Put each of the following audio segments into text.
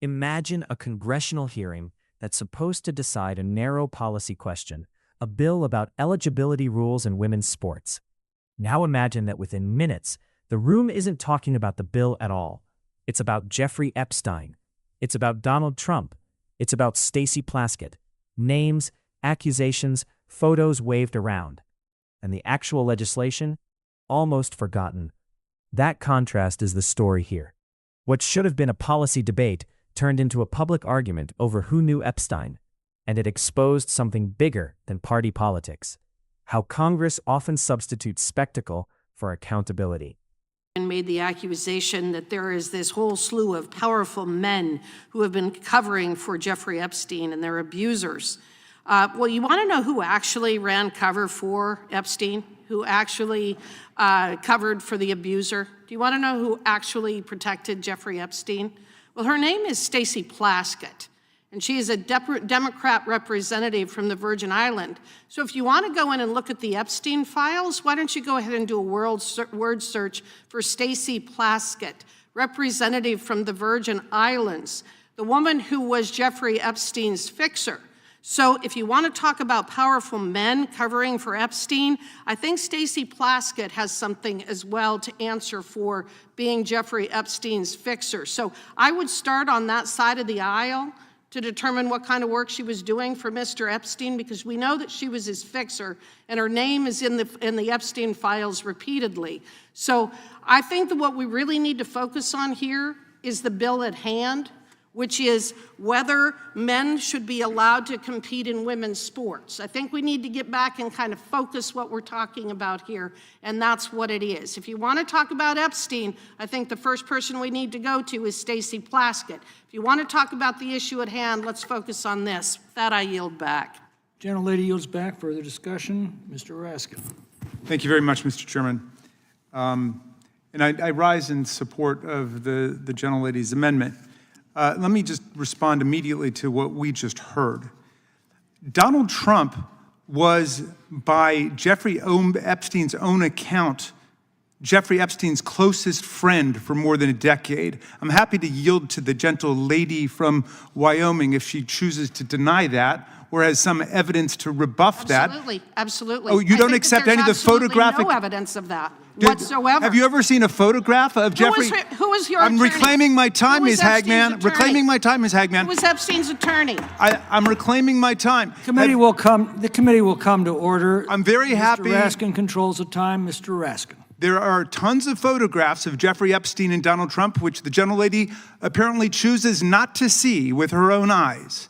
Imagine a congressional hearing that's supposed to decide a narrow policy question, a bill about eligibility rules in women's sports. Now imagine that within minutes, the room isn't talking about the bill at all. It's about Jeffrey Epstein. It's about Donald Trump. It's about Stacey Plaskett. Names, accusations, photos waved around. And the actual legislation? Almost forgotten. That contrast is the story here. What should have been a policy debate turned into a public argument over who knew Epstein, and it exposed something bigger than party politics: how Congress often substitutes spectacle for accountability. And made the accusation that there is this whole slew of powerful men who have been covering for Jeffrey Epstein and their abusers. Well, you want to know who actually ran cover for Epstein? Who actually covered for the abuser? Do you want to know who actually protected Jeffrey Epstein? Well, her name is Stacey Plaskett, and she is a Democrat representative from the Virgin Islands. So if you want to go in and look at the Epstein files, why don't you go ahead and do a word search for Stacey Plaskett, representative from the Virgin Islands, the woman who was Jeffrey Epstein's fixer. So if you want to talk about powerful men covering for Epstein, I think Stacey Plaskett has something as well to answer for being Jeffrey Epstein's fixer. So I would start on that side of the aisle to determine what kind of work she was doing for Mr. Epstein, because we know that she was his fixer, and her name is in the Epstein files repeatedly. So I think that what we really need to focus on here is the bill at hand, which is whether men should be allowed to compete in women's sports. I think we need to get back and kind of focus what we're talking about here, and that's what it is. If you want to talk about Epstein, I think the first person we need to go to is Stacey Plaskett. If you want to talk about the issue at hand, let's focus on this. With that, I yield back. Gentlelady yields back. Further discussion. Mr. Raskin. Thank you very much, Mr. Chairman. And I rise in support of the gentlelady's amendment. Let me just respond immediately to what we just heard. Donald Trump was, by Jeffrey Epstein's own account, Jeffrey Epstein's closest friend for more than a decade. I'm happy to yield to the gentle lady from Wyoming if she chooses to deny that or has some evidence to rebuff that. Absolutely, absolutely. Oh, you don't accept any of the photographic? No evidence of that whatsoever. Have you ever seen a photograph of Jeffrey? Who was your I'm attorney? reclaiming my time, Ms. Hageman. Reclaiming my time, Ms. Hageman. Who was Epstein's attorney? I'm reclaiming my time. The committee will come to order. I'm very happy. Mr. Raskin controls the time. Mr. Raskin. There are tons of photographs of Jeffrey Epstein and Donald Trump, which the gentlelady apparently chooses not to see with her own eyes.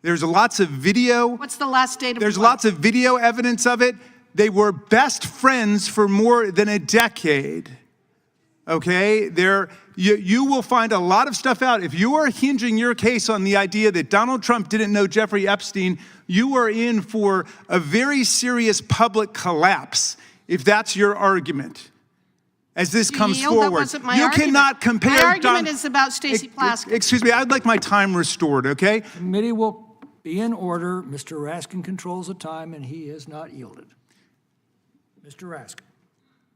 There's lots of video. What's the last date of There's lots of video evidence of it. They were best friends for more than a decade. Okay? You will find a lot of stuff out. If you are hinging your case on the idea that Donald Trump didn't know Jeffrey Epstein, you are in for a very serious public collapse if that's your argument. As this comes forward, that wasn't my you argument. Cannot compare. My argument is about Stacey Plaskett. Excuse me, I'd like my time restored, okay? The committee will be in order. Mr. Raskin controls the time, and he has not yielded. Mr. Raskin.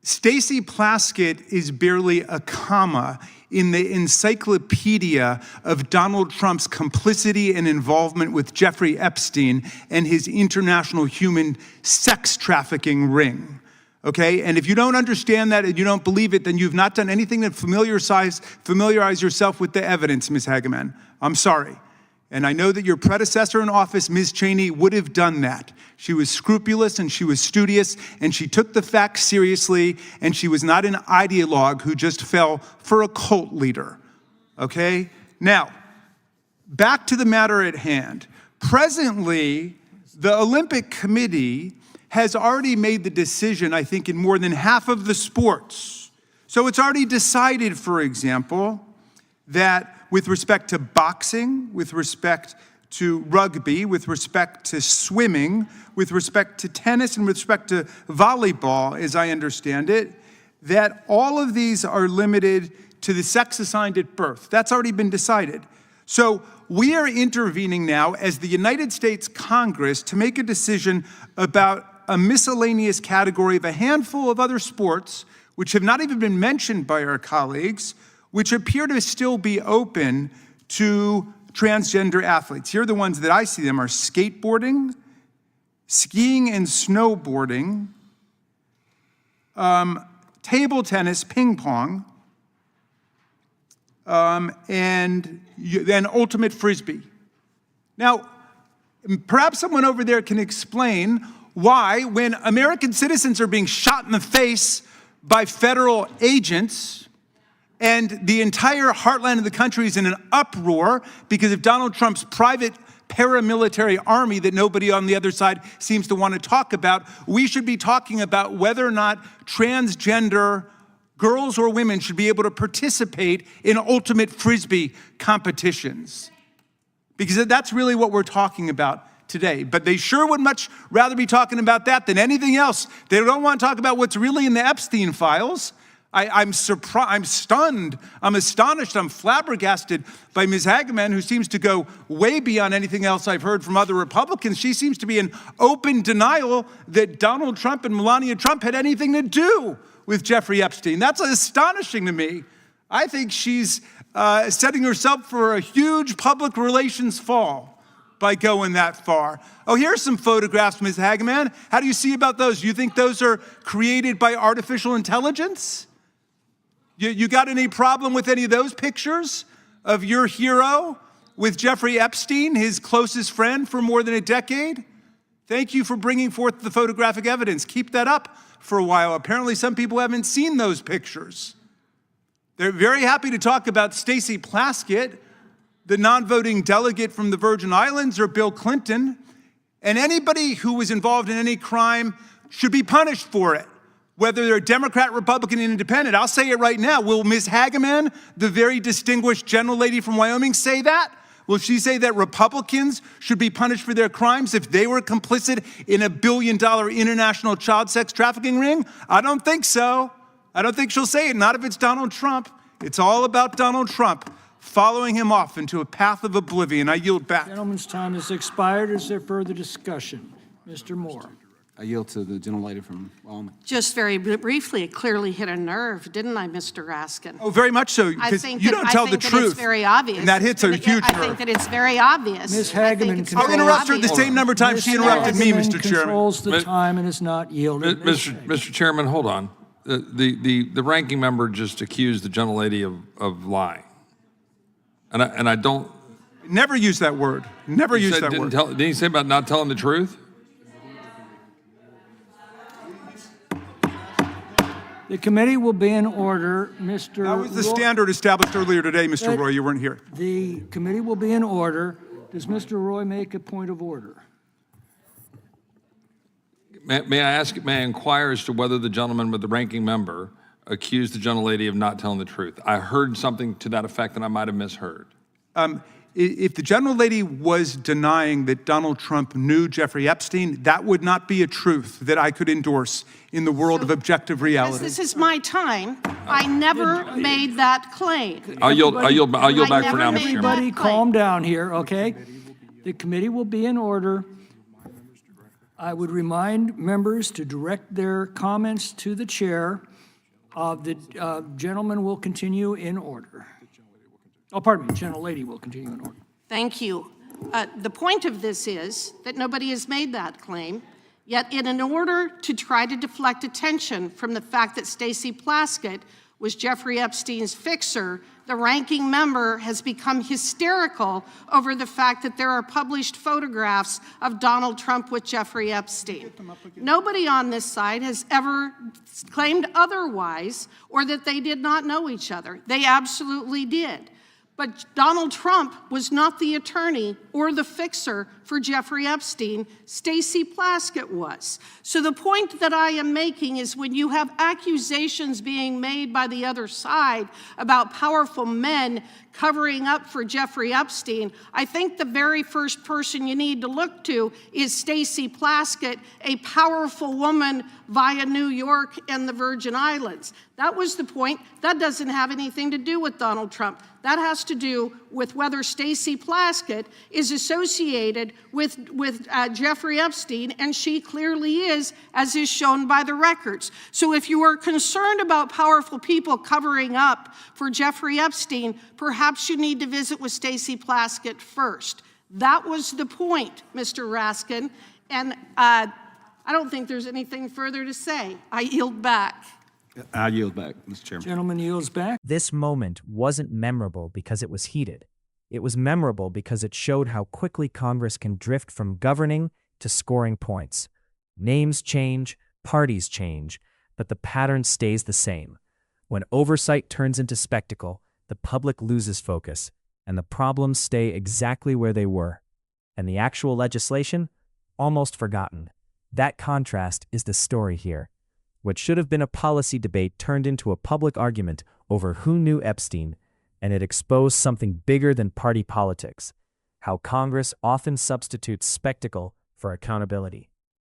Stacey Plaskett is barely a comma in the encyclopedia of Donald Trump's complicity and involvement with Jeffrey Epstein and his international human sex trafficking ring. Okay, and if you don't understand that and you don't believe it, then you've not done anything to familiarize yourself with the evidence, Ms. Hageman. I'm sorry. And I know that your predecessor in office, Ms. Cheney, would have done that. She was scrupulous and she was studious and she took the facts seriously and she was not an ideologue who just fell for a cult leader. Okay? Now, back to the matter at hand. Presently, the Olympic Committee has already made the decision, I think, in more than half of the sports. So it's already decided, for example, that with respect to boxing, with respect to rugby, with respect to swimming, with respect to tennis, and with respect to volleyball, as I understand it, that all of these are limited to the sex assigned at birth. That's already been decided. So we are intervening now as the United States Congress to make a decision about a miscellaneous category of a handful of other sports, which have not even been mentioned by our colleagues, which appear to still be open to transgender athletes. Here are the ones that I see them are skateboarding, skiing and snowboarding, table tennis, ping pong, and then ultimate frisbee. Now, perhaps someone over there can explain why, when American citizens are being shot in the face by federal agents and the entire heartland of the country is in an uproar because of Donald Trump's private paramilitary army that nobody on the other side seems to want to talk about, we should be talking about whether or not transgender girls or women should be able to participate in ultimate frisbee competitions. Because that's really what we're talking about today. But they sure would much rather be talking about that than anything else. They don't want to talk about what's really in the Epstein files. I'm surprised, I'm stunned, I'm astonished, I'm flabbergasted by Ms. Hageman, who seems to go way beyond anything else I've heard from other Republicans. She seems to be in open denial that Donald Trump and Melania Trump had anything to do with Jeffrey Epstein. That's astonishing to me. I think she's setting herself for a huge public relations fall by going that far. Oh, here's some photographs, Ms. Hageman. How do you see about those? You think those are created by artificial intelligence? You got any problem with any of those pictures of your hero with Jeffrey Epstein, his closest friend for more than a decade? Thank you for bringing forth the photographic evidence. Keep that up for a while. Apparently some people haven't seen those pictures. They're very happy to talk about Stacey Plaskett, the non-voting delegate from the Virgin Islands, or Bill Clinton. And anybody who was involved in any crime should be punished for it, whether they're Democrat, Republican, Independent. I'll say it right now. Will Ms. Hageman, the very distinguished gentle lady from Wyoming, say that? Will she say that Republicans should be punished for their crimes if they were complicit in a $1 billion international child sex trafficking ring? I don't think so. I don't think she'll say it, not if it's Donald Trump. It's all about Donald Trump following him off into a path of oblivion. I yield back. Gentleman's time has expired. Is there further discussion? Mr. Moore. I yield to the gentlelady from Wyoming. Just very briefly, it clearly hit a nerve, didn't I, Mr. Raskin? Oh, very much so, because you don't tell the truth. It's very obvious. And that hits a huge nerve. I think that it's very obvious. Ms. Hageman, I'll interrupt her the same number of times she interrupted me, Mr. Chairman. Controls the time and is not yielded. Mr. Chairman, hold on. The ranking member just accused the gentlelady of lying. And I don't... Never use that word. Never use that word. Didn't he say about not telling the truth? The committee will be in order, Mr. That was the standard established earlier today, Mr. Roy. You weren't here. The committee will be in order. Does Mr. Roy make a point of order? May I inquire as to whether the gentleman with the ranking member accused the gentlelady of not telling the truth? I heard something to that effect, and I might have misheard. If the gentlelady was denying that Donald Trump knew Jeffrey Epstein, that would not be a truth that I could endorse in the world of objective reality. This is my time. I never made that claim. I'll yield back for now, Mr. Chairman. Everybody calm down here, okay? The committee will be in order. I would remind members to direct their comments to the chair. The gentleman will continue in order. Oh, pardon me, gentlelady will continue in order. Thank you. The point of this is that nobody has made that claim, yet in order to try to deflect attention from the fact that Stacey Plaskett was Jeffrey Epstein's fixer, the ranking member has become hysterical over the fact that there are published photographs of Donald Trump with Jeffrey Epstein. Nobody on this side has ever claimed otherwise or that they did not know each other. They absolutely did. But Donald Trump was not the attorney or the fixer for Jeffrey Epstein. Stacey Plaskett was. So the point that I am making is when you have accusations being made by the other side about powerful men covering up for Jeffrey Epstein, I think the very first person you need to look to is Stacey Plaskett, a powerful woman via New York and the Virgin Islands. That was the point. That doesn't have anything to do with Donald Trump. That has to do with whether Stacey Plaskett is associated with Jeffrey Epstein, and she clearly is, as is shown by the records. So if you are concerned about powerful people covering up for Jeffrey Epstein, perhaps you need to visit with Stacey Plaskett first. That was the point, Mr. Raskin, and I don't think there's anything further to say. I yield back. I yield back, Mr. Chairman. Gentleman yields back. This moment wasn't memorable because it was heated. It was memorable because it showed how quickly Congress can drift from governing to scoring points. Names change, parties change, but the pattern stays the same. When oversight turns into spectacle, the public loses focus, and the problems stay exactly where they were. And the actual legislation? Almost forgotten. That contrast is the story here. What should have been a policy debate turned into a public argument over who knew Epstein, and it exposed something bigger than party politics: how Congress often substitutes spectacle for accountability.